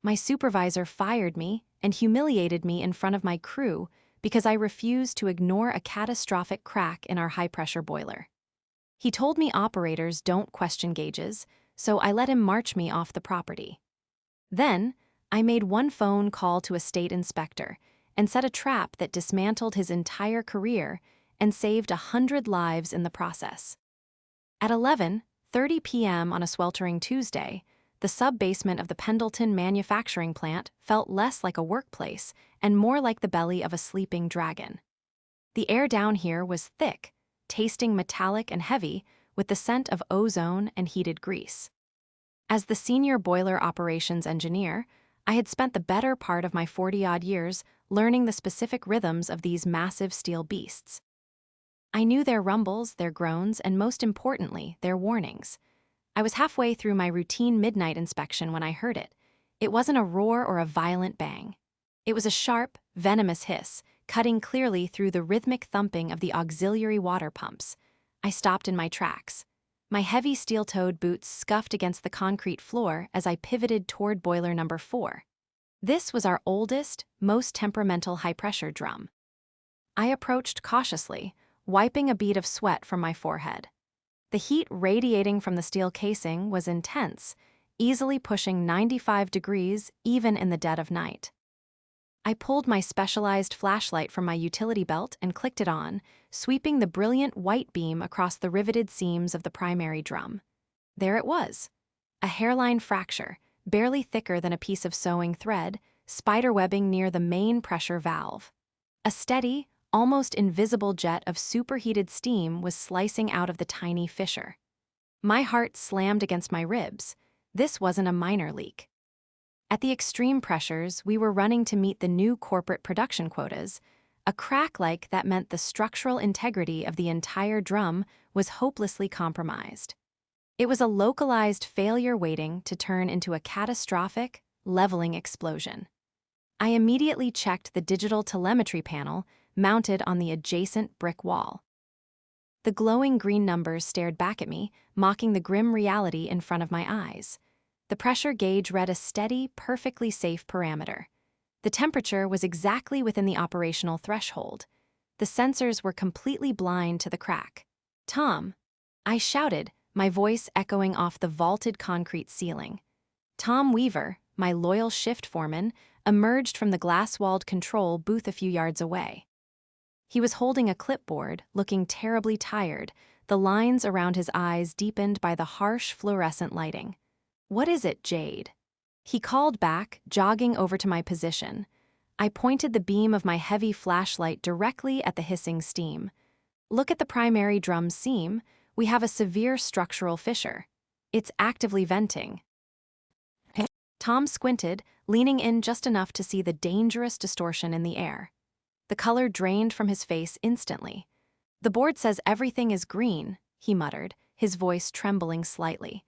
My supervisor fired me and humiliated me in front of my crew because I refused to ignore a catastrophic crack in our high-pressure boiler. He told me operators don't question gauges, so I let him march me off the property. Then, I made one phone call to a state inspector and set a trap that dismantled his entire career and saved 100 lives in the process. At 11:30 p.m. on a sweltering Tuesday, the sub-basement of the Pendleton manufacturing plant felt less like a workplace and more like the belly of a sleeping dragon. The air down here was thick, tasting metallic and heavy, with the scent of ozone and heated grease. As the senior boiler operations engineer, I had spent the better part of my 40-odd years learning the specific rhythms of these massive steel beasts. I knew their rumbles, their groans, and most importantly, their warnings. I was halfway through my routine midnight inspection when I heard it. It wasn't a roar or a violent bang. It was a sharp, venomous hiss, cutting clearly through the rhythmic thumping of the auxiliary water pumps. I stopped in my tracks. My heavy steel-toed boots scuffed against the concrete floor as I pivoted toward boiler number 4. This was our oldest, most temperamental high-pressure drum. I approached cautiously, wiping a bead of sweat from my forehead. The heat radiating from the steel casing was intense, easily pushing 95 degrees even in the dead of night. I pulled my specialized flashlight from my utility belt and clicked it on, sweeping the brilliant white beam across the riveted seams of the primary drum. There it was, a hairline fracture, barely thicker than a piece of sewing thread, spiderwebbing near the main pressure valve. A steady, almost invisible jet of superheated steam was slicing out of the tiny fissure. My heart slammed against my ribs. This wasn't a minor leak. At the extreme pressures we were running to meet the new corporate production quotas, a crack like that meant the structural integrity of the entire drum was hopelessly compromised. It was a localized failure waiting to turn into a catastrophic, leveling explosion. I immediately checked the digital telemetry panel mounted on the adjacent brick wall. The glowing green numbers stared back at me, mocking the grim reality in front of my eyes. The pressure gauge read a steady, perfectly safe parameter. The temperature was exactly within the operational threshold. The sensors were completely blind to the crack. "Tom!" I shouted, my voice echoing off the vaulted concrete ceiling. Tom Weaver, my loyal shift foreman, emerged from the glass-walled control booth a few yards away. He was holding a clipboard, looking terribly tired, the lines around his eyes deepened by the harsh fluorescent lighting. "What is it, Jade?" He called back, jogging over to my position. I pointed the beam of my heavy flashlight directly at the hissing steam. "Look at the primary drum seam. We have a severe structural fissure. It's actively venting." Tom squinted, leaning in just enough to see the dangerous distortion in the air. The color drained from his face instantly. "The board says everything is green," he muttered, his voice trembling slightly.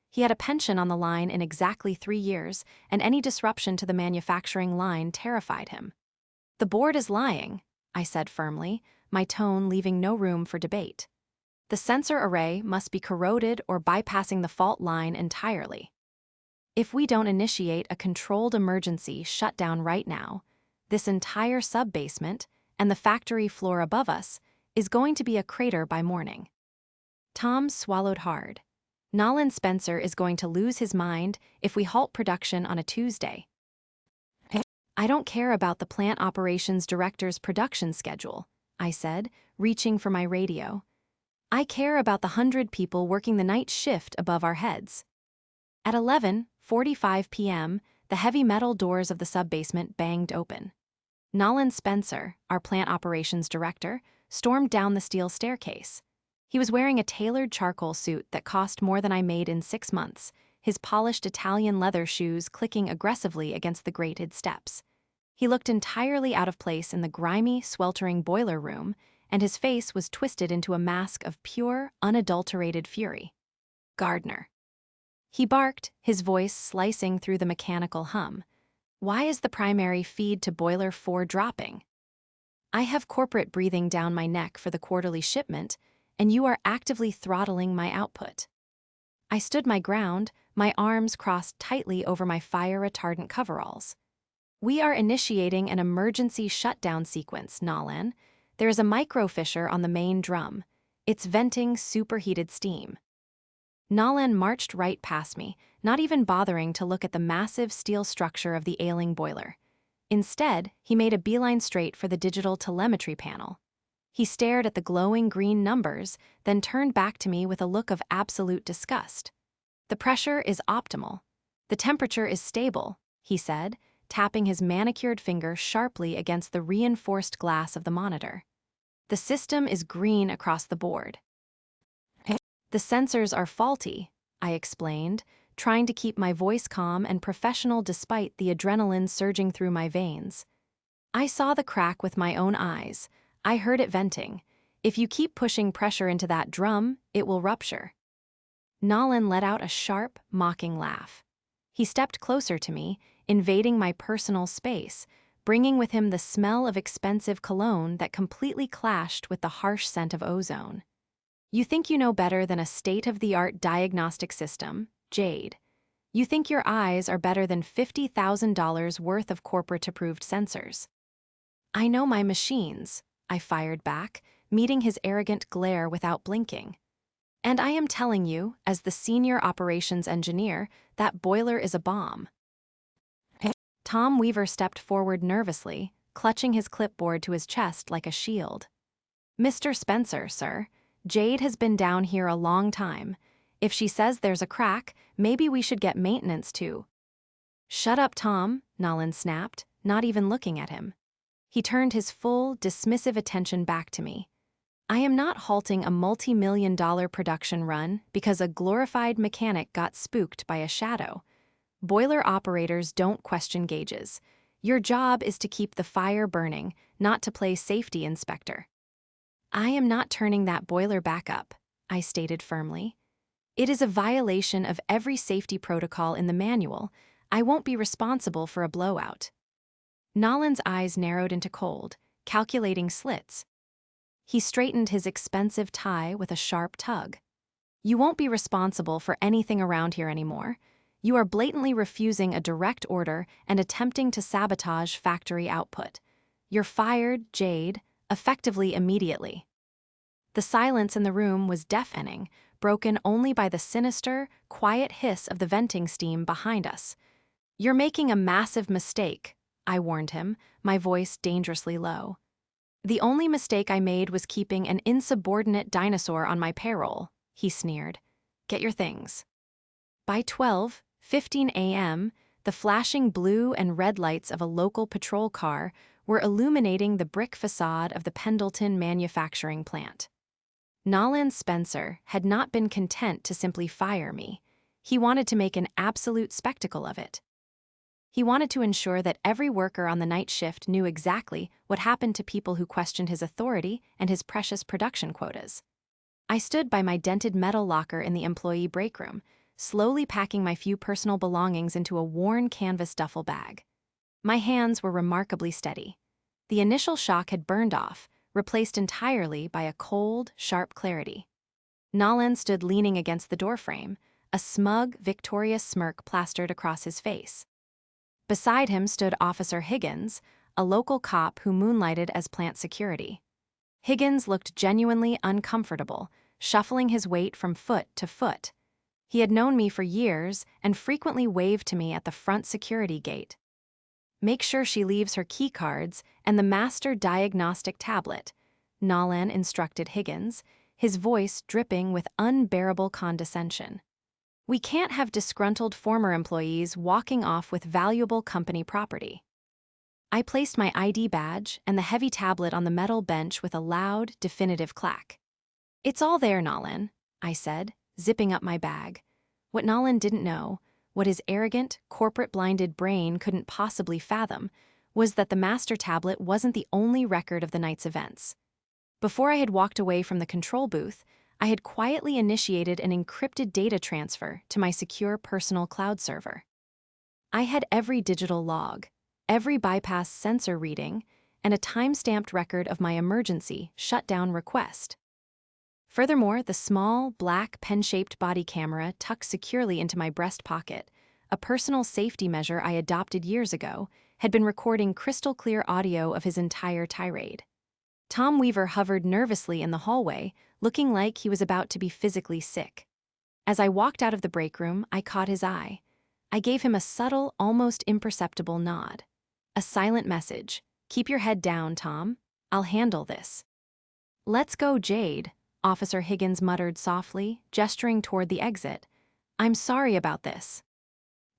He had a pension on the line in exactly 3 years, and any disruption to the manufacturing line terrified him. "The board is lying," I said firmly, my tone leaving no room for debate. "The sensor array must be corroded or bypassing the fault line entirely. If we don't initiate a controlled emergency shutdown right now, this entire sub-basement, and the factory floor above us, is going to be a crater by morning." Tom swallowed hard. "Nolan Spencer is going to lose his mind if we halt production on a Tuesday." "I don't care about the plant operations director's production schedule," I said, reaching for my radio. "I care about the 100 people working the night shift above our heads." At 11:45 p.m., the heavy metal doors of the sub-basement banged open. Nolan Spencer, our plant operations director, stormed down the steel staircase. He was wearing a tailored charcoal suit that cost more than I made in 6 months, his polished Italian leather shoes clicking aggressively against the grated steps. He looked entirely out of place in the grimy, sweltering boiler room, and his face was twisted into a mask of pure, unadulterated fury. "Gardner." He barked, his voice slicing through the mechanical hum. "Why is the primary feed to boiler 4 dropping? I have corporate breathing down my neck for the quarterly shipment, and you are actively throttling my output." I stood my ground, my arms crossed tightly over my fire-retardant coveralls. "We are initiating an emergency shutdown sequence, Nalan. There is a microfissure on the main drum. It's venting superheated steam." Nalan marched right past me, not even bothering to look at the massive steel structure of the ailing boiler. Instead, he made a beeline straight for the digital telemetry panel. He stared at the glowing green numbers, then turned back to me with a look of absolute disgust. "The pressure is optimal. The temperature is stable," he said, tapping his manicured finger sharply against the reinforced glass of the monitor. "The system is green across the board." "The sensors are faulty," I explained, trying to keep my voice calm and professional despite the adrenaline surging through my veins. "I saw the crack with my own eyes. I heard it venting. If you keep pushing pressure into that drum, it will rupture." Nalan let out a sharp, mocking laugh. He stepped closer to me, invading my personal space, bringing with him the smell of expensive cologne that completely clashed with the harsh scent of ozone. "You think you know better than a state-of-the-art diagnostic system, Jade. You think your eyes are better than $50,000 worth of corporate-approved sensors." "I know my machines," I fired back, meeting his arrogant glare without blinking. "And I am telling you, as the senior operations engineer, that boiler is a bomb." Tom Weaver stepped forward nervously, clutching his clipboard to his chest like a shield. "Mr. Spencer, sir, Jade has been down here a long time. If she says there's a crack, maybe we should get maintenance too." "Shut up, Tom," Nalan snapped, not even looking at him. He turned his full, dismissive attention back to me. "I am not halting a multi-million-dollar production run because a glorified mechanic got spooked by a shadow. Boiler operators don't question gauges. Your job is to keep the fire burning, not to play safety inspector." "I am not turning that boiler back up," I stated firmly. "It is a violation of every safety protocol in the manual. I won't be responsible for a blowout." Nalan's eyes narrowed into cold, calculating slits. He straightened his expensive tie with a sharp tug. "You won't be responsible for anything around here anymore. You are blatantly refusing a direct order and attempting to sabotage factory output. You're fired, Jade, effectively immediately." The silence in the room was deafening, broken only by the sinister, quiet hiss of the venting steam behind us. "You're making a massive mistake," I warned him, my voice dangerously low. "The only mistake I made was keeping an insubordinate dinosaur on my payroll," he sneered. "Get your things." By 12:15 a.m., the flashing blue and red lights of a local patrol car were illuminating the brick facade of the Pendleton manufacturing plant. Nalan Spencer had not been content to simply fire me. He wanted to make an absolute spectacle of it. He wanted to ensure that every worker on the night shift knew exactly what happened to people who questioned his authority and his precious production quotas. I stood by my dented metal locker in the employee break room, slowly packing my few personal belongings into a worn canvas duffel bag. My hands were remarkably steady. The initial shock had burned off, replaced entirely by a cold, sharp clarity. Nalan stood leaning against the doorframe, a smug, victorious smirk plastered across his face. Beside him stood Officer Higgins, a local cop who moonlighted as plant security. Higgins looked genuinely uncomfortable, shuffling his weight from foot to foot. He had known me for years and frequently waved to me at the front security gate. "Make sure she leaves her keycards and the master diagnostic tablet," Nalan instructed Higgins, his voice dripping with unbearable condescension. "We can't have disgruntled former employees walking off with valuable company property." I placed my ID badge and the heavy tablet on the metal bench with a loud, definitive clack. "It's all there, Nalan," I said, zipping up my bag. What Nalan didn't know, what his arrogant, corporate-blinded brain couldn't possibly fathom, was that the master tablet wasn't the only record of the night's events. Before I had walked away from the control booth, I had quietly initiated an encrypted data transfer to my secure personal cloud server. I had every digital log, every bypass sensor reading, and a time-stamped record of my emergency shutdown request. Furthermore, the small, black, pen-shaped body camera tucked securely into my breast pocket, a personal safety measure I adopted years ago, had been recording crystal-clear audio of his entire tirade. Tom Weaver hovered nervously in the hallway, looking like he was about to be physically sick. As I walked out of the break room, I caught his eye. I gave him a subtle, almost imperceptible nod. A silent message. "Keep your head down, Tom. I'll handle this." "Let's go, Jade," Officer Higgins muttered softly, gesturing toward the exit. "I'm sorry about this."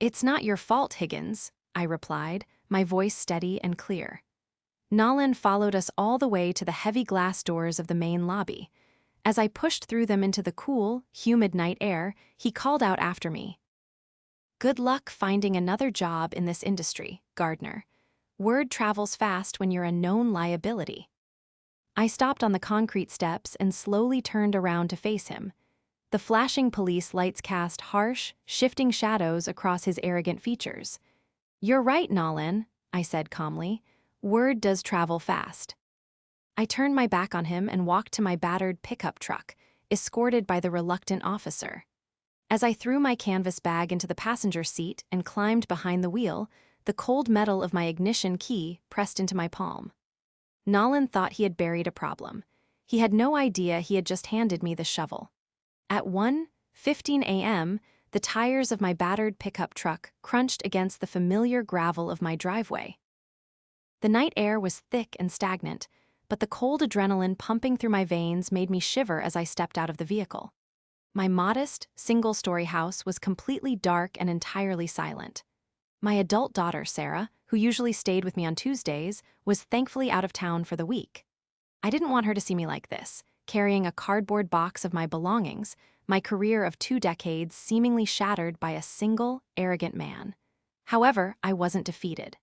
"It's not your fault, Higgins," I replied, my voice steady and clear. Nolan followed us all the way to the heavy glass doors of the main lobby. As I pushed through them into the cool, humid night air, he called out after me. "Good luck finding another job in this industry, Gardner. Word travels fast when you're a known liability." I stopped on the concrete steps and slowly turned around to face him. The flashing police lights cast harsh, shifting shadows across his arrogant features. "You're right, Nolan," I said calmly. "Word does travel fast." I turned my back on him and walked to my battered pickup truck, escorted by the reluctant officer. As I threw my canvas bag into the passenger seat and climbed behind the wheel, the cold metal of my ignition key pressed into my palm. Nolan thought he had buried a problem. He had no idea he had just handed me the shovel. At 1:15 a.m., the tires of my battered pickup truck crunched against the familiar gravel of my driveway. The night air was thick and stagnant, but the cold adrenaline pumping through my veins made me shiver as I stepped out of the vehicle. My modest, single-story house was completely dark and entirely silent. My adult daughter, Sarah, who usually stayed with me on Tuesdays, was thankfully out of town for the week. I didn't want her to see me like this, carrying a cardboard box of my belongings, my career of 2 decades seemingly shattered by a single, arrogant man. However, I wasn't defeated.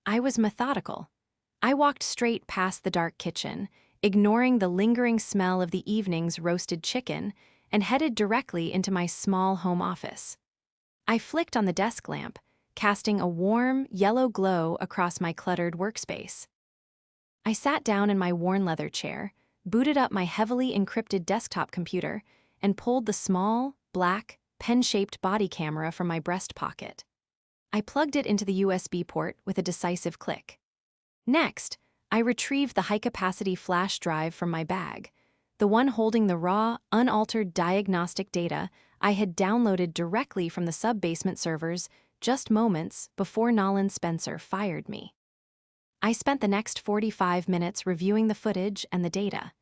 I was methodical. I walked straight past the dark kitchen, ignoring the lingering smell of the evening's roasted chicken, and headed directly into my small home office. I flicked on the desk lamp, casting a warm, yellow glow across my cluttered workspace. I sat down in my worn leather chair, booted up my heavily encrypted desktop computer, and pulled the small, black, pen-shaped body camera from my breast pocket. I plugged it into the USB port with a decisive click. Next, I retrieved the high-capacity flash drive from my bag, the one holding the raw, unaltered diagnostic data I had downloaded directly from the sub-basement servers just moments before Nolan Spencer fired me. I spent the next 45 minutes reviewing the footage and the data.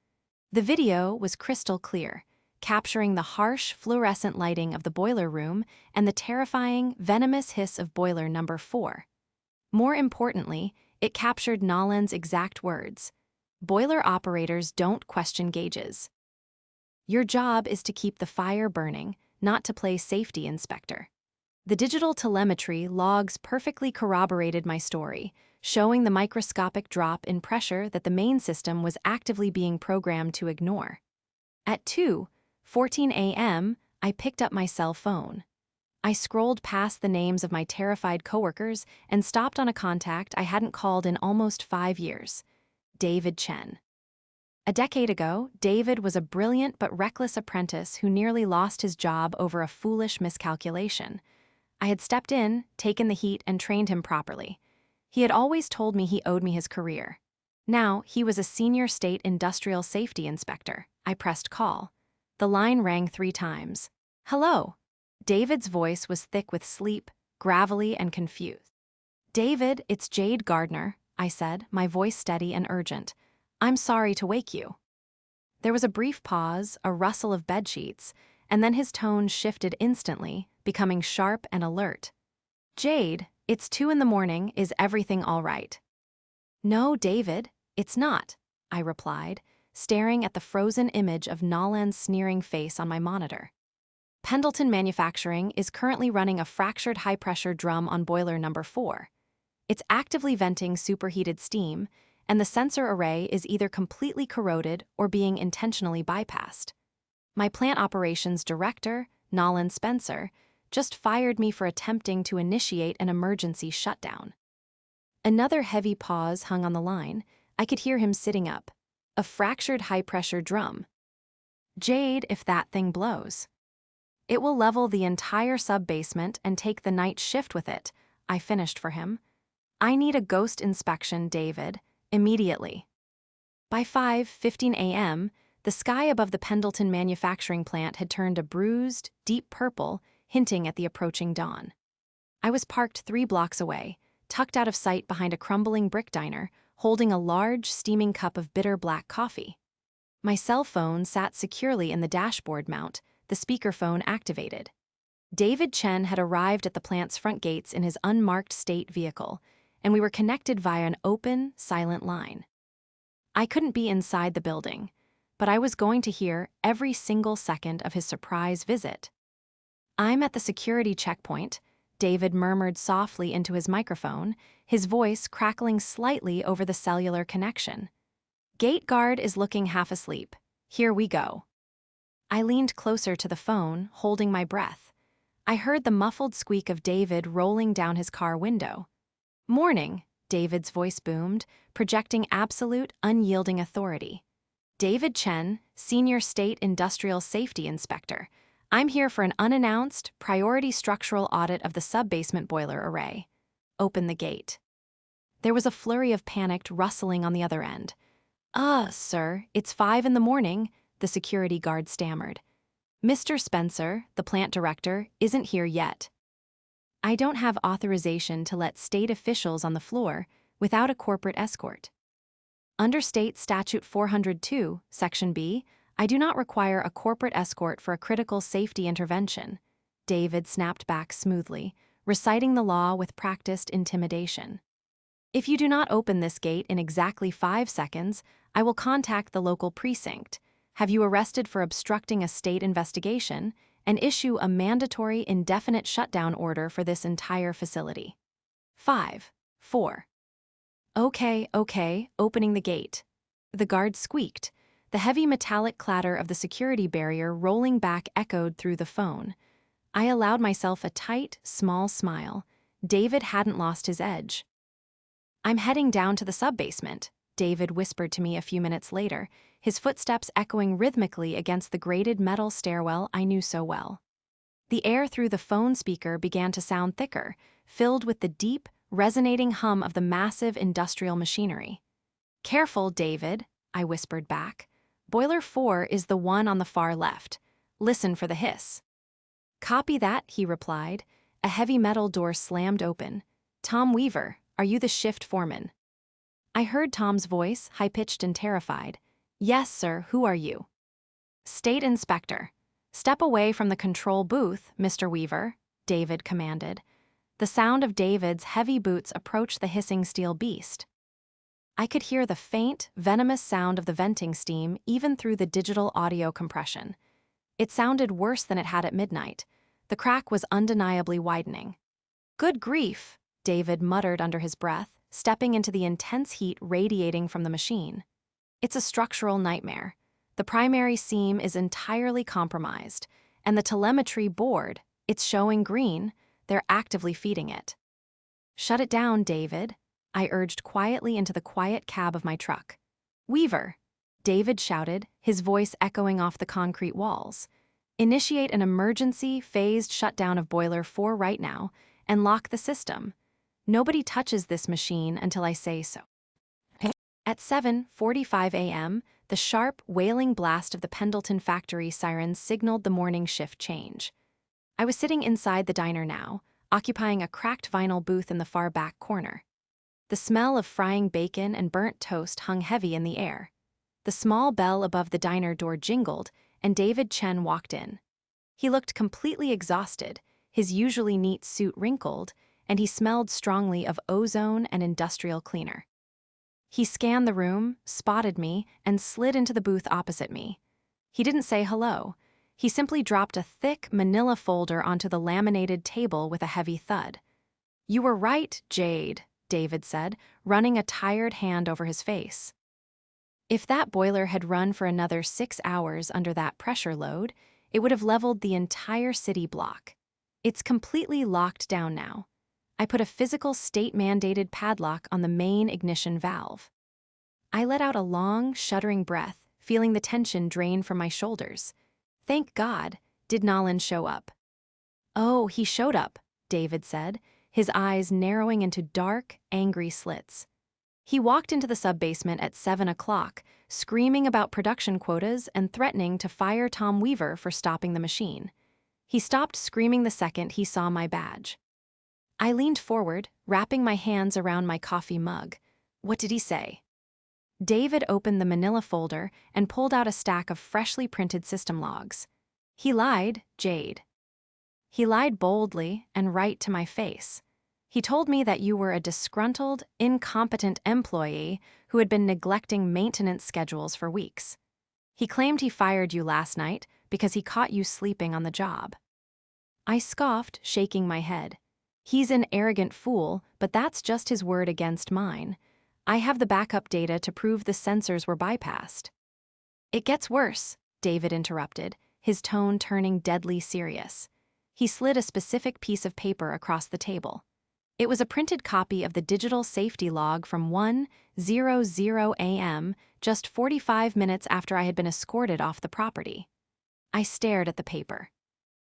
The video was crystal clear, capturing the harsh, fluorescent lighting of the boiler room and the terrifying, venomous hiss of boiler number 4. More importantly, it captured Nolan's exact words. "Boiler operators don't question gauges. Your job is to keep the fire burning, not to play safety inspector." The digital telemetry logs perfectly corroborated my story, showing the microscopic drop in pressure that the main system was actively being programmed to ignore. At 2:14 a.m., I picked up my cell phone. I scrolled past the names of my terrified coworkers and stopped on a contact I hadn't called in almost 5 years, David Chen. A decade ago, David was a brilliant but reckless apprentice who nearly lost his job over a foolish miscalculation. I had stepped in, taken the heat, and trained him properly. He had always told me he owed me his career. Now, he was a senior state industrial safety inspector. I pressed call. The line rang 3 times. "Hello." David's voice was thick with sleep, gravelly and confused. "David, it's Jade Gardner," I said, my voice steady and urgent. "I'm sorry to wake you." There was a brief pause, a rustle of bedsheets, and then his tone shifted instantly, becoming sharp and alert. "Jade, it's 2 in the morning. Is everything all right?" "No, David, it's not," I replied, staring at the frozen image of Nolan's sneering face on my monitor. "Pendleton Manufacturing is currently running a fractured high-pressure drum on boiler number 4. It's actively venting superheated steam, and the sensor array is either completely corroded or being intentionally bypassed. My plant operations director, Nolan Spencer, just fired me for attempting to initiate an emergency shutdown." Another heavy pause hung on the line. I could hear him sitting up. "A fractured high-pressure drum." Jade, if that thing blows. It will level the entire sub-basement and take the night shift with it, I finished for him. I need a ghost inspection, David, immediately. By 5:15 a.m., the sky above the Pendleton manufacturing plant had turned a bruised, deep purple, hinting at the approaching dawn. I was parked 3 blocks away, tucked out of sight behind a crumbling brick diner, holding a large, steaming cup of bitter black coffee. My cell phone sat securely in the dashboard mount, the speakerphone activated. David Chen had arrived at the plant's front gates in his unmarked state vehicle, and we were connected via an open, silent line. I couldn't be inside the building, but I was going to hear every single second of his surprise visit. "I'm at the security checkpoint," David murmured softly into his microphone, his voice crackling slightly over the cellular connection. "Gate guard is looking half asleep. Here we go." I leaned closer to the phone, holding my breath. I heard the muffled squeak of David rolling down his car window. "Morning," David's voice boomed, projecting absolute, unyielding authority. "David Chen, Senior State Industrial Safety Inspector. I'm here for an unannounced, priority structural audit of the sub-basement boiler array. Open the gate." There was a flurry of panicked rustling on the other end. Sir, it's 5 in the morning," the security guard stammered. "Mr. Spencer, the plant director, isn't here yet." I don't have authorization to let state officials on the floor without a corporate escort. Under State Statute 402, Section B, I do not require a corporate escort for a critical safety intervention, David snapped back smoothly, reciting the law with practiced intimidation. "If you do not open this gate in exactly 5 seconds, I will contact the local precinct, have you arrested for obstructing a state investigation, and issue a mandatory indefinite shutdown order for this entire facility." 5, 4. Okay, opening the gate. The guard squeaked. The heavy metallic clatter of the security barrier rolling back echoed through the phone. I allowed myself a tight, small smile. David hadn't lost his edge. "I'm heading down to the sub-basement," David whispered to me a few minutes later, his footsteps echoing rhythmically against the grated metal stairwell I knew so well. The air through the phone speaker began to sound thicker, filled with the deep, resonating hum of the massive industrial machinery. "Careful, David," I whispered back. "Boiler 4 is the one on the far left. Listen for the hiss." "Copy that," he replied. A heavy metal door slammed open. "Tom Weaver, are you the shift foreman?" I heard Tom's voice, high-pitched and terrified. "Yes, sir, who are you?" "State Inspector." "Step away from the control booth, Mr. Weaver," David commanded. The sound of David's heavy boots approached the hissing steel beast. I could hear the faint, venomous sound of the venting steam even through the digital audio compression. It sounded worse than it had at midnight. The crack was undeniably widening. "Good grief," David muttered under his breath, stepping into the intense heat radiating from the machine. "It's a structural nightmare. The primary seam is entirely compromised, and the telemetry board, it's showing green. They're actively feeding it." "Shut it down, David," I urged quietly into the quiet cab of my truck. "Weaver," David shouted, his voice echoing off the concrete walls. "Initiate an emergency, phased shutdown of Boiler 4 right now, and lock the system. Nobody touches this machine until I say so." At 7:45 a.m., the sharp, wailing blast of the Pendleton factory sirens signaled the morning shift change. I was sitting inside the diner now, occupying a cracked vinyl booth in the far back corner. The smell of frying bacon and burnt toast hung heavy in the air. The small bell above the diner door jingled, and David Chen walked in. He looked completely exhausted, his usually neat suit wrinkled, and he smelled strongly of ozone and industrial cleaner. He scanned the room, spotted me, and slid into the booth opposite me. He didn't say hello. He simply dropped a thick manila folder onto the laminated table with a heavy thud. "You were right, Jade," David said, running a tired hand over his face. If that boiler had run for another 6 hours under that pressure load, it would have leveled the entire city block. It's completely locked down now. I put a physical state-mandated padlock on the main ignition valve. I let out a long, shuddering breath, feeling the tension drain from my shoulders. Thank God, did Nolan show up? Oh, he showed up, David said, his eyes narrowing into dark, angry slits. He walked into the sub-basement at 7 o'clock, screaming about production quotas and threatening to fire Tom Weaver for stopping the machine. He stopped screaming the second he saw my badge. I leaned forward, wrapping my hands around my coffee mug. What did he say? David opened the manila folder and pulled out a stack of freshly printed system logs. He lied, Jade. He lied boldly and right to my face. He told me that you were a disgruntled, incompetent employee who had been neglecting maintenance schedules for weeks. He claimed he fired you last night because he caught you sleeping on the job. I scoffed, shaking my head. He's an arrogant fool, but that's just his word against mine. I have the backup data to prove the sensors were bypassed. It gets worse, David interrupted, his tone turning deadly serious. He slid a specific piece of paper across the table. It was a printed copy of the digital safety log from 1:00 a.m., just 45 minutes after I had been escorted off the property. I stared at the paper.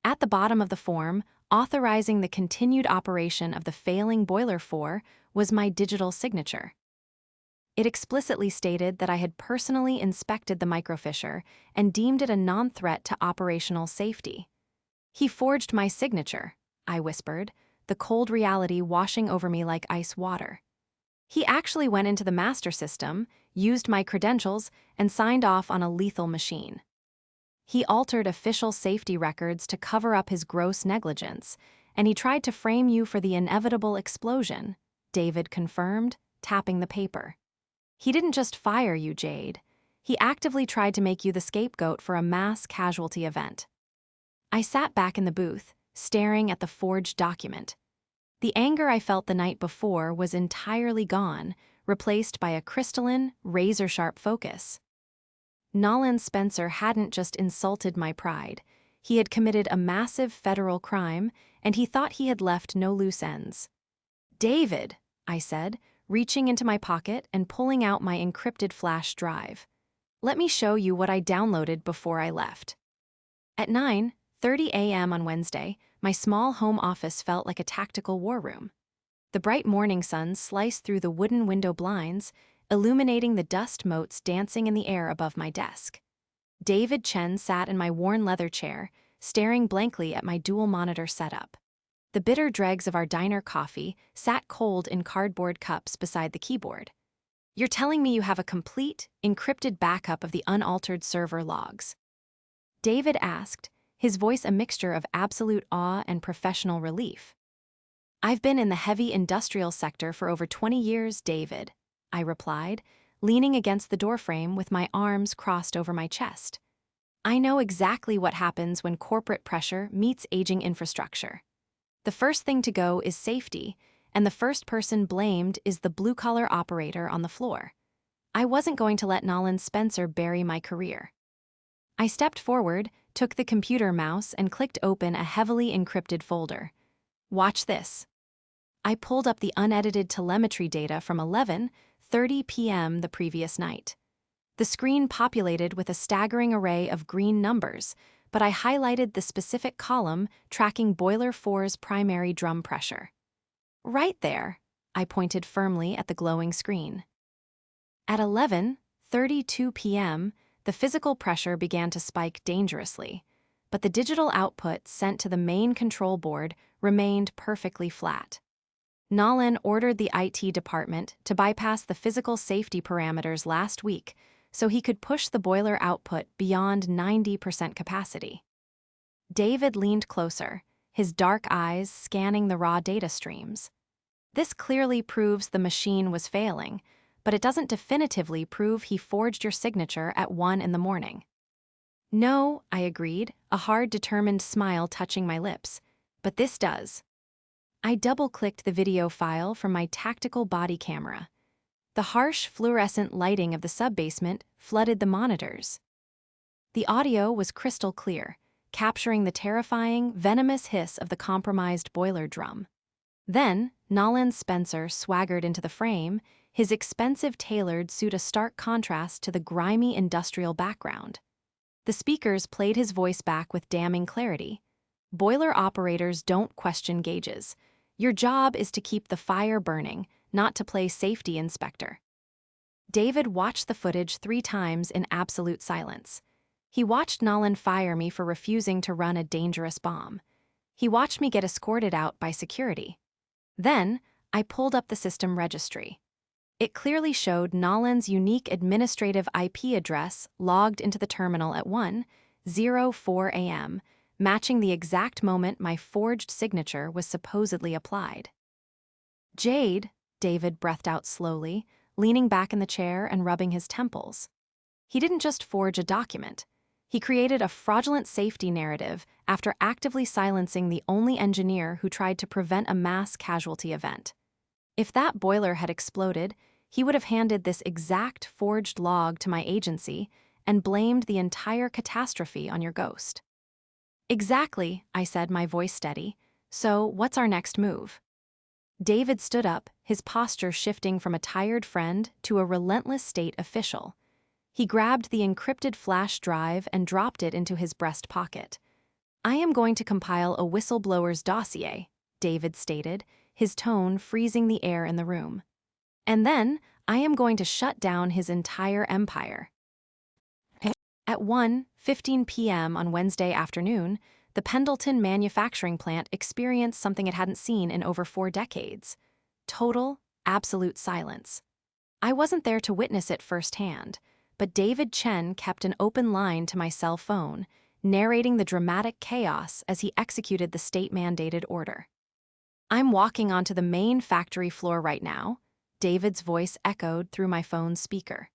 At the bottom of the form, authorizing the continued operation of the failing Boiler 4, was my digital signature. It explicitly stated that I had personally inspected the microfissure and deemed it a non-threat to operational safety. He forged my signature, I whispered, the cold reality washing over me like ice water. He actually went into the master system, used my credentials, and signed off on a lethal machine. He altered official safety records to cover up his gross negligence, and he tried to frame you for the inevitable explosion, David confirmed, tapping the paper. He didn't just fire you, Jade. He actively tried to make you the scapegoat for a mass casualty event. I sat back in the booth, staring at the forged document. The anger I felt the night before was entirely gone, replaced by a crystalline, razor-sharp focus. Nolan Spencer hadn't just insulted my pride. He had committed a massive federal crime, and he thought he had left no loose ends. David, I said, reaching into my pocket and pulling out my encrypted flash drive. Let me show you what I downloaded before I left. At 9:30 a.m. on Wednesday, my small home office felt like a tactical war room. The bright morning sun sliced through the wooden window blinds, illuminating the dust motes dancing in the air above my desk. David Chen sat in my worn leather chair, staring blankly at my dual-monitor setup. The bitter dregs of our diner coffee sat cold in cardboard cups beside the keyboard. You're telling me you have a complete, encrypted backup of the unaltered server logs? David asked, his voice a mixture of absolute awe and professional relief. I've been in the heavy industrial sector for over 20 years, David, I replied, leaning against the doorframe with my arms crossed over my chest. I know exactly what happens when corporate pressure meets aging infrastructure. The first thing to go is safety, and the first person blamed is the blue-collar operator on the floor. I wasn't going to let Nolan Spencer bury my career. I stepped forward, took the computer mouse, and clicked open a heavily encrypted folder. Watch this. I pulled up the unedited telemetry data from 11:30 p.m. the previous night. The screen populated with a staggering array of green numbers, but I highlighted the specific column tracking Boiler 4's primary drum pressure. Right there, I pointed firmly at the glowing screen. At 11:32 p.m., the physical pressure began to spike dangerously, but the digital output sent to the main control board remained perfectly flat. Nolan ordered the IT department to bypass the physical safety parameters last week so he could push the boiler output beyond 90% capacity. David leaned closer, his dark eyes scanning the raw data streams. This clearly proves the machine was failing, but it doesn't definitively prove he forged your signature at 1 in the morning. No, I agreed, a hard, determined smile touching my lips, but this does. I double-clicked the video file from my tactical body camera. The harsh fluorescent lighting of the sub-basement flooded the monitors. The audio was crystal clear, capturing the terrifying, venomous hiss of the compromised boiler drum. Then, Nolan Spencer swaggered into the frame, his expensive tailored suit a stark contrast to the grimy industrial background. The speakers played his voice back with damning clarity. Boiler operators don't question gauges. Your job is to keep the fire burning, not to play safety inspector. David watched the footage 3 times in absolute silence. He watched Nolan fire me for refusing to run a dangerous bomb. He watched me get escorted out by security. Then, I pulled up the system registry. It clearly showed Nolan's unique administrative IP address logged into the terminal at 1:04 a.m., matching the exact moment my forged signature was supposedly applied. "Jade," David breathed out slowly, leaning back in the chair and rubbing his temples. He didn't just forge a document. He created a fraudulent safety narrative after actively silencing the only engineer who tried to prevent a mass casualty event. If that boiler had exploded, he would have handed this exact forged log to my agency and blamed the entire catastrophe on your ghost. "Exactly," I said, my voice steady. "So, what's our next move?" David stood up, his posture shifting from a tired friend to a relentless state official. He grabbed the encrypted flash drive and dropped it into his breast pocket. "I am going to compile a whistleblower's dossier," David stated, his tone freezing the air in the room. "And then, I am going to shut down his entire empire." At 1:15 p.m. on Wednesday afternoon, the Pendleton manufacturing plant experienced something it hadn't seen in over 4 decades. Total, absolute silence. I wasn't there to witness it firsthand, but David Chen kept an open line to my cell phone, narrating the dramatic chaos as he executed the state-mandated order. "I'm walking onto the main factory floor right now," David's voice echoed through my phone's speaker.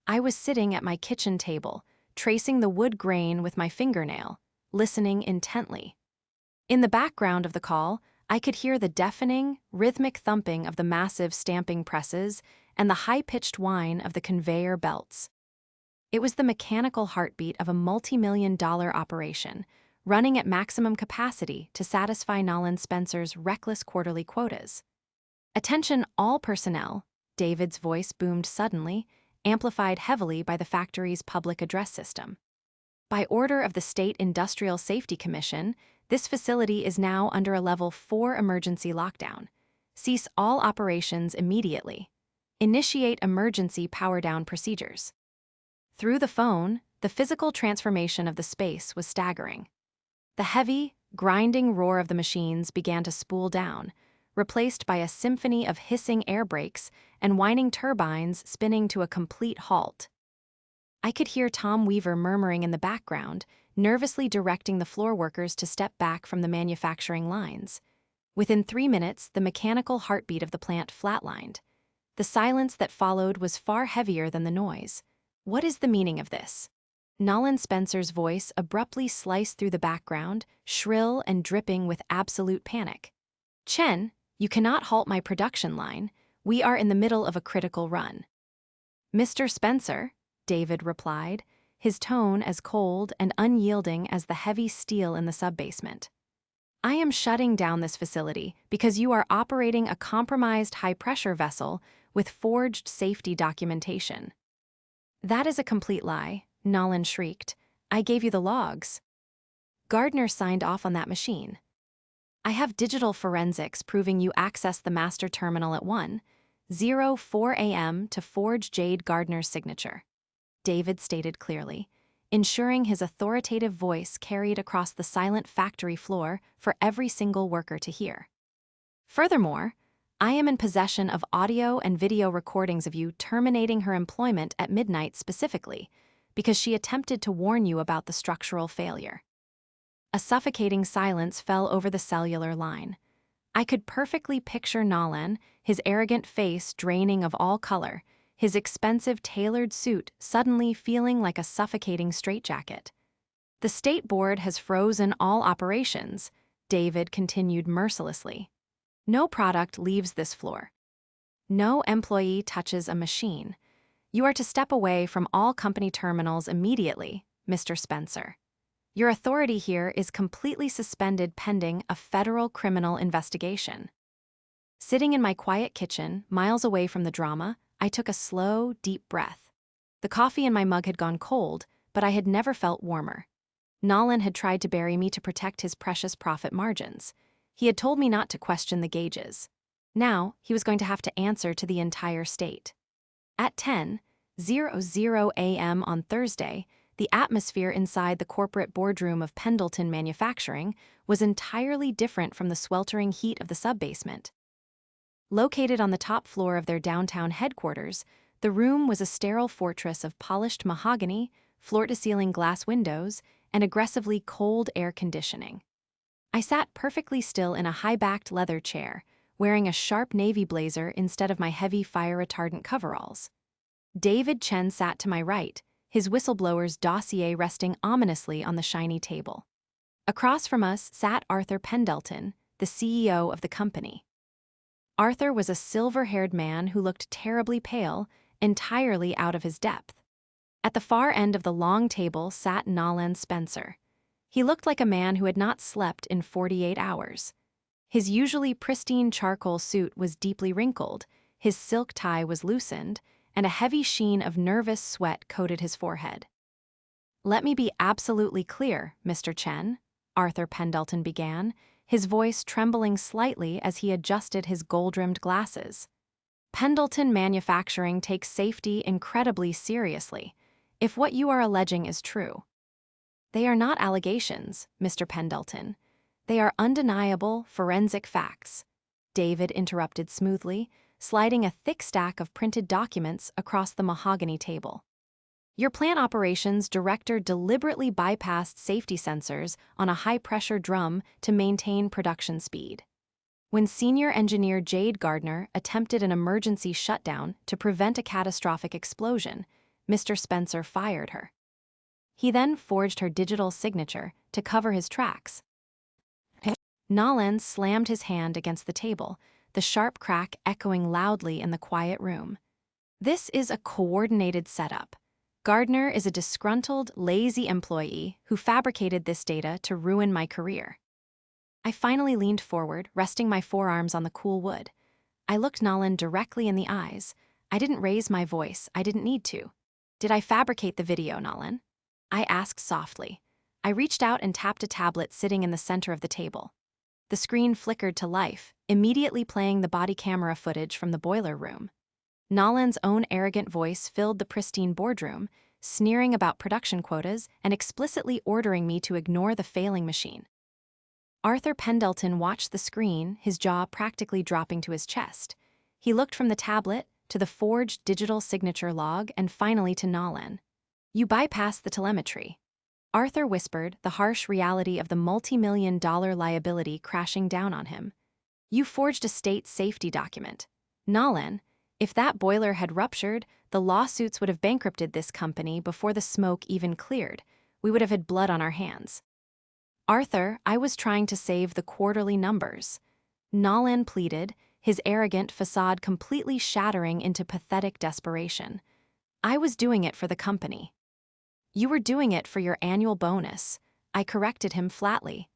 I was sitting at my kitchen table, tracing the wood grain with my fingernail, listening intently. In the background of the call, I could hear the deafening, rhythmic thumping of the massive stamping presses and the high-pitched whine of the conveyor belts. It was the mechanical heartbeat of a multi-million-dollar operation, running at maximum capacity to satisfy Nolan Spencer's reckless quarterly quotas. "Attention all personnel," David's voice boomed suddenly, amplified heavily by the factory's public address system. "By order of the State Industrial Safety Commission, this facility is now under a Level 4 emergency lockdown. Cease all operations immediately. Initiate emergency power-down procedures." Through the phone, the physical transformation of the space was staggering. The heavy, grinding roar of the machines began to spool down, replaced by a symphony of hissing air brakes and whining turbines spinning to a complete halt. I could hear Tom Weaver murmuring in the background, nervously directing the floor workers to step back from the manufacturing lines. Within 3 minutes, the mechanical heartbeat of the plant flatlined. The silence that followed was far heavier than the noise. "What is the meaning of this?" Nolan Spencer's voice abruptly sliced through the background, shrill and dripping with absolute panic. "Chen, you cannot halt my production line. We are in the middle of a critical run." "Mr. Spencer," David replied, his tone as cold and unyielding as the heavy steel in the subbasement. "I am shutting down this facility because you are operating a compromised high-pressure vessel with forged safety documentation." "That is a complete lie," Nolan shrieked. "I gave you the logs." "Gardner signed off on that machine." "I have digital forensics proving you accessed the master terminal at 1:04 a.m. to forge Jade Gardner's signature," David stated clearly, ensuring his authoritative voice carried across the silent factory floor for every single worker to hear. "Furthermore, I am in possession of audio and video recordings of you terminating her employment at midnight specifically, because she attempted to warn you about the structural failure." A suffocating silence fell over the cellular line. I could perfectly picture Nolan, his arrogant face draining of all color, his expensive tailored suit suddenly feeling like a suffocating straitjacket. "The state board has frozen all operations," David continued mercilessly. "No product leaves this floor. No employee touches a machine. You are to step away from all company terminals immediately, Mr. Spencer. Your authority here is completely suspended pending a federal criminal investigation." Sitting in my quiet kitchen, miles away from the drama, I took a slow, deep breath. The coffee in my mug had gone cold, but I had never felt warmer. Nolan had tried to bury me to protect his precious profit margins. He had told me not to question the gauges. Now, he was going to have to answer to the entire state. At 10:00 a.m. on Thursday, the atmosphere inside the corporate boardroom of Pendleton Manufacturing was entirely different from the sweltering heat of the subbasement. Located on the top floor of their downtown headquarters, the room was a sterile fortress of polished mahogany, floor-to-ceiling glass windows, and aggressively cold air conditioning. I sat perfectly still in a high-backed leather chair, wearing a sharp navy blazer instead of my heavy fire-retardant coveralls. David Chen sat to my right, his whistleblower's dossier resting ominously on the shiny table. Across from us sat Arthur Pendleton, the CEO of the company. Arthur was a silver-haired man who looked terribly pale, entirely out of his depth. At the far end of the long table sat Nolan Spencer. He looked like a man who had not slept in 48 hours. His usually pristine charcoal suit was deeply wrinkled, his silk tie was loosened, and a heavy sheen of nervous sweat coated his forehead. "Let me be absolutely clear, Mr. Chen," Arthur Pendleton began, his voice trembling slightly as he adjusted his gold-rimmed glasses. "Pendleton Manufacturing takes safety incredibly seriously, if what you are alleging is true." "They are not allegations, Mr. Pendleton. They are undeniable forensic facts," David interrupted smoothly, sliding a thick stack of printed documents across the mahogany table. "Your plant operations director deliberately bypassed safety sensors on a high-pressure drum to maintain production speed. When senior engineer Jade Gardner attempted an emergency shutdown to prevent a catastrophic explosion, Mr. Spencer fired her. He then forged her digital signature to cover his tracks." Nolan slammed his hand against the table, the sharp crack echoing loudly in the quiet room. "This is a coordinated setup. Gardner is a disgruntled, lazy employee who fabricated this data to ruin my career." I finally leaned forward, resting my forearms on the cool wood. I looked Nolan directly in the eyes. I didn't raise my voice, I didn't need to. "Did I fabricate the video, Nolan?" I asked softly. I reached out and tapped a tablet sitting in the center of the table. The screen flickered to life, immediately playing the body camera footage from the boiler room. Nolan's own arrogant voice filled the pristine boardroom, sneering about production quotas and explicitly ordering me to ignore the failing machine. Arthur Pendleton watched the screen, his jaw practically dropping to his chest. He looked from the tablet to the forged digital signature log and finally to Nolan. "You bypassed the telemetry." Arthur whispered, the harsh reality of the multi-million-dollar liability crashing down on him. "You forged a state safety document. Nolan, if that boiler had ruptured, the lawsuits would have bankrupted this company before the smoke even cleared. We would have had blood on our hands." "Arthur, I was trying to save the quarterly numbers," Nolan pleaded, his arrogant facade completely shattering into pathetic desperation. "I was doing it for the company." "You were doing it for your annual bonus," I corrected him flatly.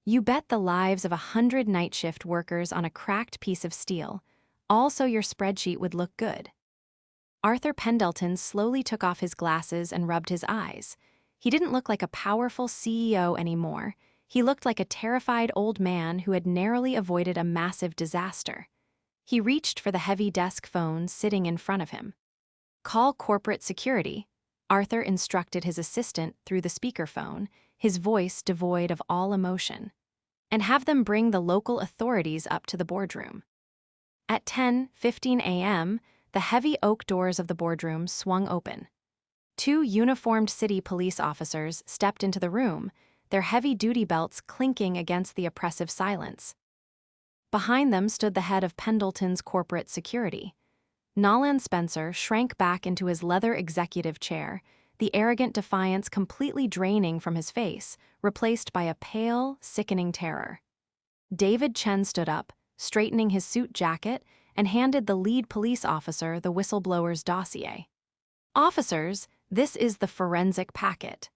"You bet the lives of 100 night shift workers on a cracked piece of steel, all so your spreadsheet would look good." Arthur Pendleton slowly took off his glasses and rubbed his eyes. He didn't look like a powerful CEO anymore. He looked like a terrified old man who had narrowly avoided a massive disaster. He reached for the heavy desk phone sitting in front of him. "Call corporate security," Arthur instructed his assistant through the speakerphone, his voice devoid of all emotion. "And have them bring the local authorities up to the boardroom." At 10:15 a.m., the heavy oak doors of the boardroom swung open. Two uniformed city police officers stepped into the room, their heavy duty belts clinking against the oppressive silence. Behind them stood the head of Pendleton's corporate security. Nolan Spencer shrank back into his leather executive chair, the arrogant defiance completely draining from his face, replaced by a pale, sickening terror. David Chen stood up, straightening his suit jacket, and handed the lead police officer the whistleblower's dossier. "Officers, this is the forensic packet.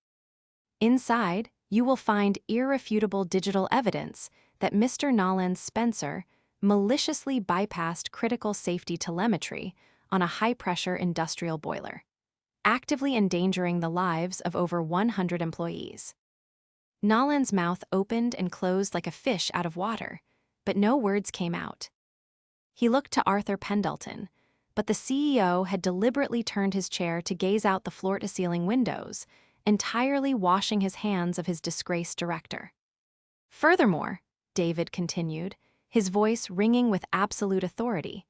Inside, you will find irrefutable digital evidence that Mr. Nolan Spencer, maliciously bypassed critical safety telemetry on a high-pressure industrial boiler, actively endangering the lives of over 100 employees. Nolan's mouth opened and closed like a fish out of water, but no words came out. He looked to Arthur Pendleton, but the CEO had deliberately turned his chair to gaze out the floor-to-ceiling windows, entirely washing his hands of his disgraced director. Furthermore, David continued, his voice ringing with absolute authority,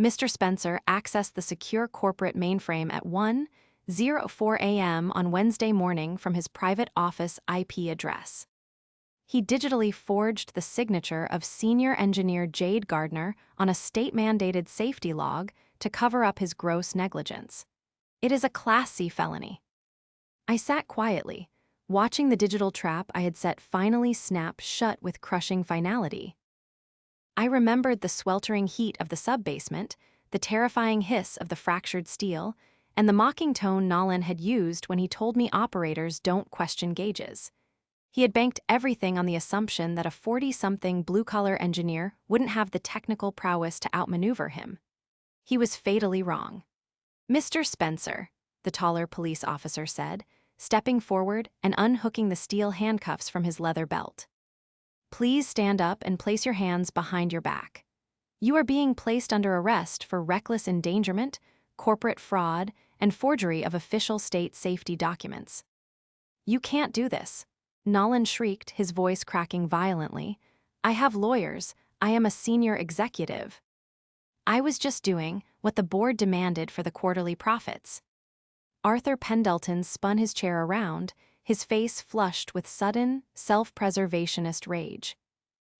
Mr. Spencer accessed the secure corporate mainframe at 1:04 a.m. on Wednesday morning from his private office IP address. He digitally forged the signature of senior engineer Jade Gardner on a state-mandated safety log to cover up his gross negligence. It is a Class C felony. I sat quietly, watching the digital trap I had set finally snap shut with crushing finality. I remembered the sweltering heat of the sub-basement, the terrifying hiss of the fractured steel, and the mocking tone Nolan had used when he told me operators don't question gauges. He had banked everything on the assumption that a 40-something blue-collar engineer wouldn't have the technical prowess to outmaneuver him. He was fatally wrong. Mr. Spencer, the taller police officer said, stepping forward and unhooking the steel handcuffs from his leather belt. Please stand up and place your hands behind your back. You are being placed under arrest for reckless endangerment, corporate fraud, and forgery of official state safety documents. You can't do this. Nolan shrieked, his voice cracking violently. I have lawyers. I am a senior executive. I was just doing what the board demanded for the quarterly profits. Arthur Pendleton spun his chair around, his face flushed with sudden, self-preservationist rage.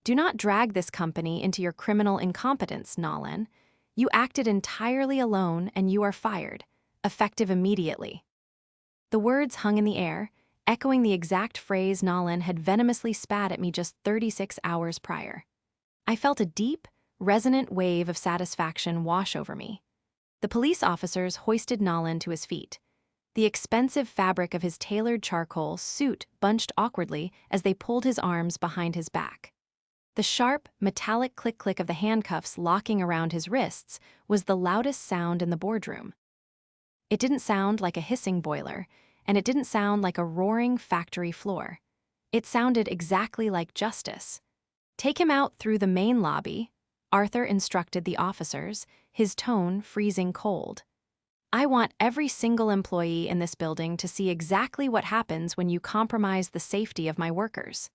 Do not drag this company into your criminal incompetence, Nolan. You acted entirely alone and you are fired, effective immediately. The words hung in the air, echoing the exact phrase Nolan had venomously spat at me just 36 hours prior. I felt a deep, resonant wave of satisfaction wash over me. The police officers hoisted Nolan to his feet. The expensive fabric of his tailored charcoal suit bunched awkwardly as they pulled his arms behind his back. The sharp, metallic click-click of the handcuffs locking around his wrists was the loudest sound in the boardroom. It didn't sound like a hissing boiler, and it didn't sound like a roaring factory floor. It sounded exactly like justice. Take him out through the main lobby, Arthur instructed the officers, his tone freezing cold. I want every single employee in this building to see exactly what happens when you compromise the safety of my workers.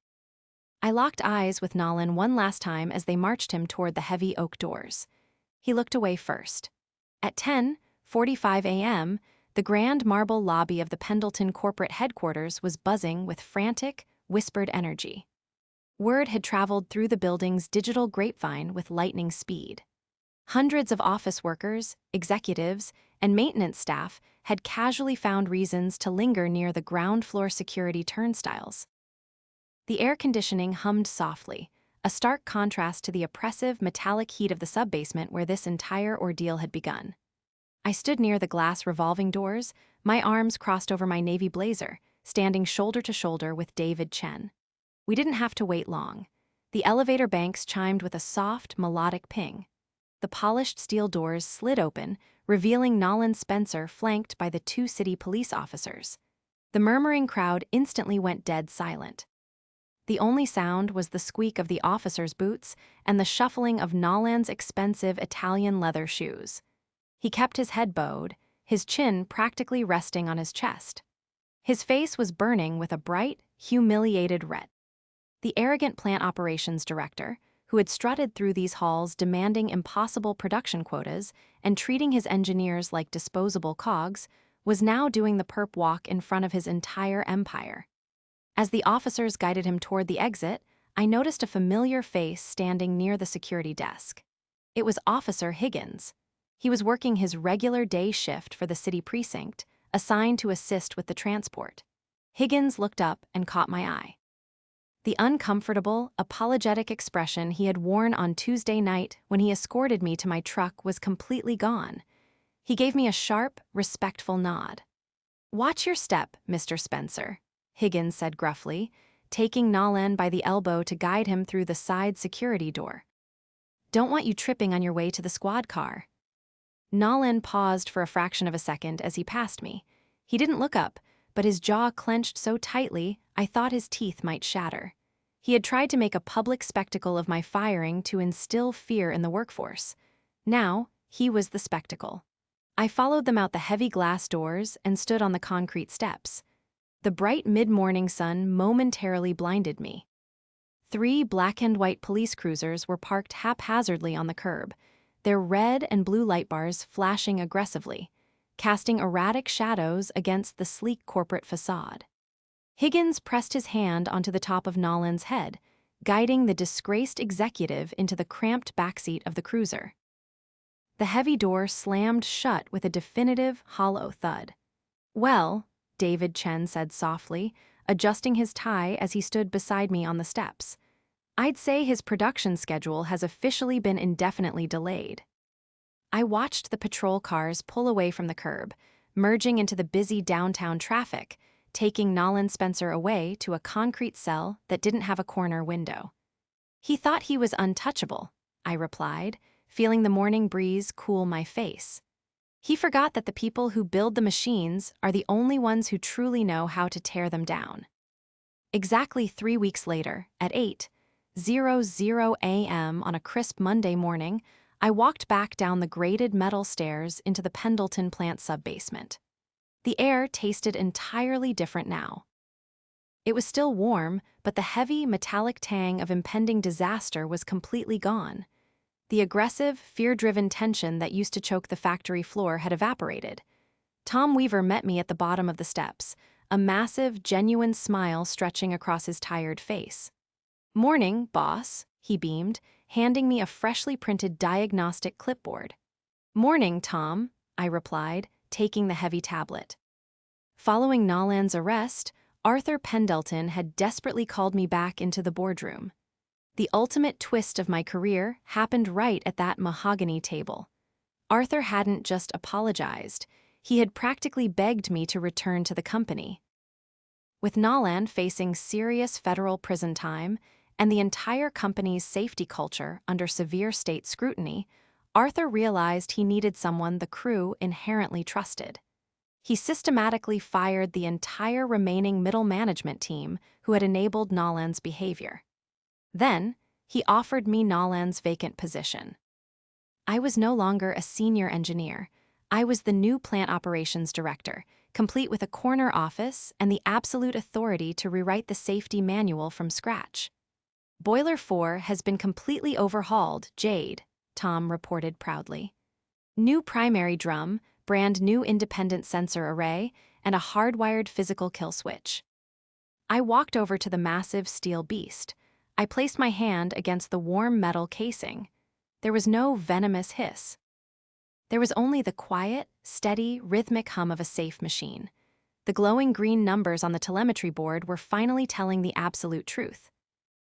I locked eyes with Nolan one last time as they marched him toward the heavy oak doors. He looked away first. At 10:45 a.m., the grand marble lobby of the Pendleton corporate headquarters was buzzing with frantic, whispered energy. Word had traveled through the building's digital grapevine with lightning speed. Hundreds of office workers, executives, and maintenance staff had casually found reasons to linger near the ground-floor security turnstiles. The air conditioning hummed softly, a stark contrast to the oppressive, metallic heat of the sub-basement where this entire ordeal had begun. I stood near the glass revolving doors, my arms crossed over my navy blazer, standing shoulder to shoulder with David Chen. We didn't have to wait long. The elevator banks chimed with a soft, melodic ping. The polished steel doors slid open, revealing Nolan Spencer flanked by the two city police officers. The murmuring crowd instantly went dead silent. The only sound was the squeak of the officers' boots and the shuffling of Nolan's expensive Italian leather shoes. He kept his head bowed, his chin practically resting on his chest. His face was burning with a bright, humiliated red. The arrogant plant operations director, who had strutted through these halls demanding impossible production quotas and treating his engineers like disposable cogs, was now doing the perp walk in front of his entire empire. As the officers guided him toward the exit, I noticed a familiar face standing near the security desk. It was Officer Higgins. He was working his regular day shift for the city precinct, assigned to assist with the transport. Higgins looked up and caught my eye. The uncomfortable, apologetic expression he had worn on Tuesday night when he escorted me to my truck was completely gone. He gave me a sharp, respectful nod. "Watch your step, Mr. Spencer," Higgins said gruffly, taking Nolan by the elbow to guide him through the side security door. Don't want you tripping on your way to the squad car. Nolan paused for a fraction of a second as he passed me. He didn't look up, but his jaw clenched so tightly I thought his teeth might shatter. He had tried to make a public spectacle of my firing to instill fear in the workforce. Now, he was the spectacle. I followed them out the heavy glass doors and stood on the concrete steps. The bright mid-morning sun momentarily blinded me. 3 black and white police cruisers were parked haphazardly on the curb, their red and blue light bars flashing aggressively, casting erratic shadows against the sleek corporate facade. Higgins pressed his hand onto the top of Nolan's head, guiding the disgraced executive into the cramped backseat of the cruiser. The heavy door slammed shut with a definitive, hollow thud. "Well," David Chen said softly, adjusting his tie as he stood beside me on the steps, "I'd say his production schedule has officially been indefinitely delayed." I watched the patrol cars pull away from the curb, merging into the busy downtown traffic, taking Nolan Spencer away to a concrete cell that didn't have a corner window. "He thought he was untouchable," I replied, feeling the morning breeze cool my face. "He forgot that the people who build the machines are the only ones who truly know how to tear them down." Exactly 3 weeks later, at 8:00 a.m. on a crisp Monday morning, I walked back down the graded metal stairs into the Pendleton plant subbasement. The air tasted entirely different now. It was still warm, but the heavy, metallic tang of impending disaster was completely gone. The aggressive, fear-driven tension that used to choke the factory floor had evaporated. Tom Weaver met me at the bottom of the steps, a massive, genuine smile stretching across his tired face. "Morning, boss," he beamed, handing me a freshly printed diagnostic clipboard. "Morning, Tom," I replied, taking the heavy tablet. Following Nolan's arrest, Arthur Pendleton had desperately called me back into the boardroom. The ultimate twist of my career happened right at that mahogany table. Arthur hadn't just apologized, he had practically begged me to return to the company. With Nolan facing serious federal prison time and the entire company's safety culture under severe state scrutiny, Arthur realized he needed someone the crew inherently trusted. He systematically fired the entire remaining middle management team who had enabled Nolan's behavior. Then, he offered me Nolan's vacant position. I was no longer a senior engineer. I was the new plant operations director, complete with a corner office and the absolute authority to rewrite the safety manual from scratch. "Boiler 4 has been completely overhauled, Jade," Tom reported proudly. "New primary drum, brand new independent sensor array, and a hardwired physical kill switch." I walked over to the massive steel beast. I placed my hand against the warm metal casing. There was no venomous hiss. There was only the quiet, steady, rhythmic hum of a safe machine. The glowing green numbers on the telemetry board were finally telling the absolute truth.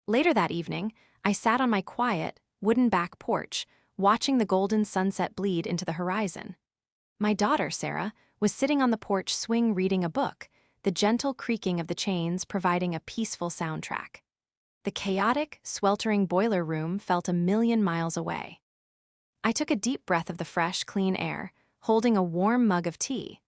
Later that evening, I sat on my quiet, wooden back porch, watching the golden sunset bleed into the horizon. My daughter, Sarah, was sitting on the porch swing reading a book, the gentle creaking of the chains providing a peaceful soundtrack. The chaotic, sweltering boiler room felt a million miles away. I took a deep breath of the fresh, clean air, holding a warm mug of tea.